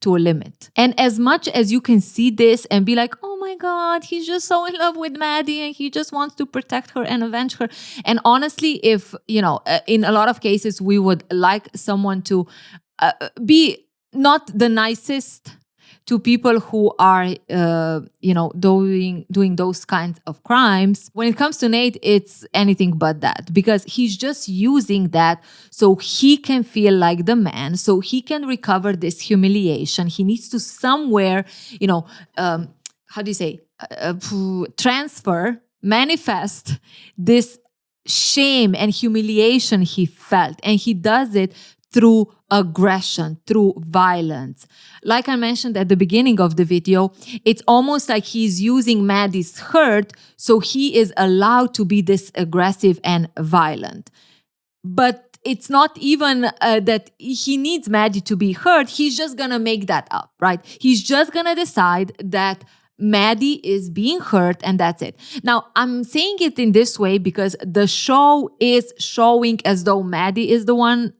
to a limit. And as much as you can see this and be like, oh my God, he's just so in love with Maddie and he just wants to protect her and avenge her. And honestly, if, in a lot of cases, we would like someone to be not the nicest to people who are, doing those kinds of crimes. When it comes to Nate, it's anything but that, because he's just using that so he can feel like the man, so he can recover this humiliation. He needs to somewhere, transfer, manifest this shame and humiliation he felt. And he does it through aggression, through violence. Like I mentioned at the beginning of the video, it's almost like he's using Maddie's hurt so he is allowed to be this aggressive and violent. But it's not even that he needs Maddie to be hurt. He's just going to make that up, right? He's just going to decide that Maddie is being hurt and that's it. Now, I'm saying it in this way because the show is showing as though Maddie is the one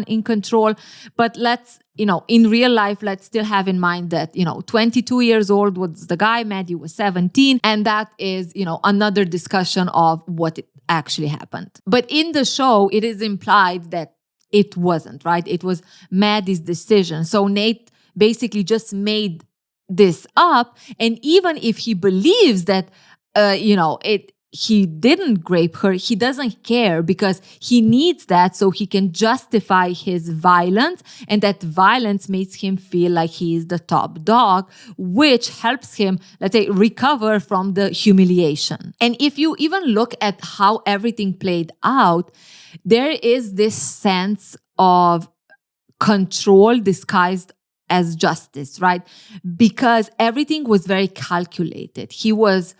in control. But let's, in real life, let's still have in mind that, 22 years old was the guy, Maddie was 17. And that is, another discussion of what actually happened. But in the show, it is implied that it wasn't, right? It was Maddie's decision. So Nate basically just made this up, and even if he believes that he didn't grape her, he doesn't care because he needs that so he can justify his violence, and that violence makes him feel like he is the top dog, which helps him, let's say, recover from the humiliation. And if you even look at how everything played out, there is this sense of control disguised as justice, right? Because everything was very calculated. He was,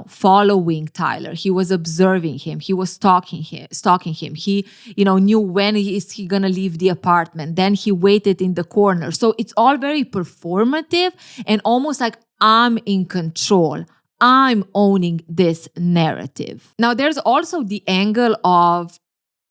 following Tyler. He was observing him. He was stalking him. He, knew when is he going to leave the apartment. Then he waited in the corner. So it's all very performative and almost like I'm in control. I'm owning this narrative. Now, there's also the angle of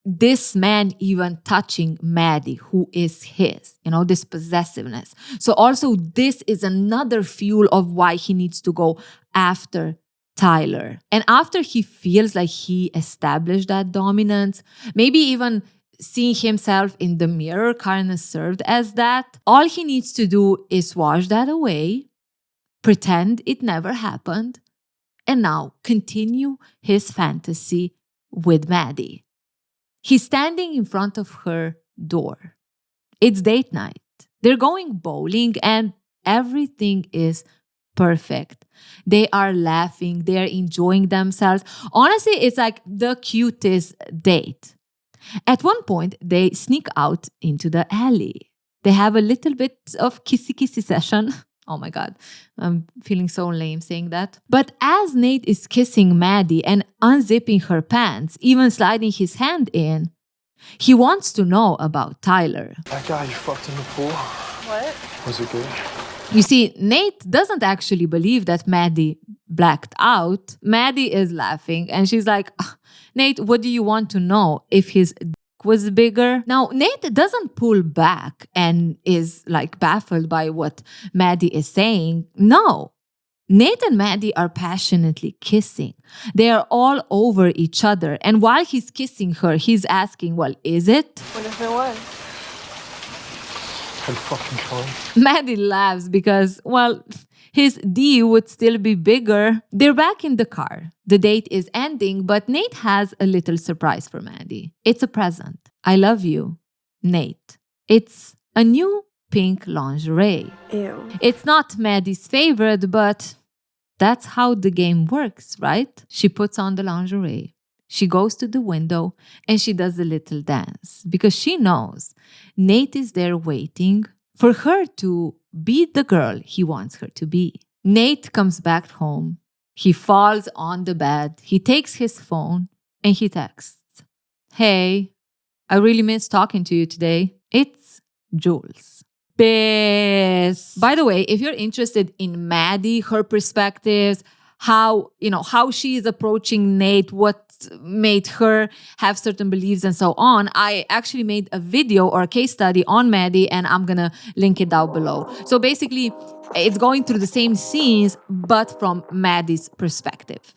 this man even touching Maddie, who is his, this possessiveness. So also this is another fuel of why he needs to go after Tyler. And after he feels like he established that dominance, maybe even seeing himself in the mirror kind of served as that, all he needs to do is wash that away, pretend it never happened, and now continue his fantasy with Maddie. He's standing in front of her door. It's date night. They're going bowling and everything is perfect. They are laughing. They're enjoying themselves. Honestly, it's like the cutest date. At one point, they sneak out into the alley. They have a little bit of kissy session. Oh my God, I'm feeling so lame saying that. But as Nate is kissing Maddie and unzipping her pants, even sliding his hand in, he wants to know about Tyler. That guy you fucked in the pool, What? was it good? You see, Nate doesn't actually believe that Maddie blacked out. Maddie is laughing and she's like, Nate, what do you want to know? If his was bigger? Now, Nate doesn't pull back and is like baffled by what Maddie is saying. No. Nate and Maddie are passionately kissing. They are all over each other. And while he's kissing her, he's asking, well, is it? What if it was? Had fucking fun. Maddie laughs because, well, his D would still be bigger. They're back in the car. The date is ending, but Nate has a little surprise for Maddie. It's a present. I love you, Nate. It's a new pink lingerie. Ew. It's not Maddie's favorite, but that's how the game works, right? She puts on the lingerie. She goes to the window and she does a little dance because she knows Nate is there waiting for her to be the girl he wants her to be. Nate comes back home. He falls on the bed. He takes his phone and he texts, "Hey, I really missed talking to you today. It's Jules." Piss. By the way, if you're interested in Maddie, her perspectives, how she is approaching Nate, what made her have certain beliefs and so on, I actually made a video or a case study on Maddie and I'm gonna link it down below. So basically, it's going through the same scenes, but from Maddie's perspective.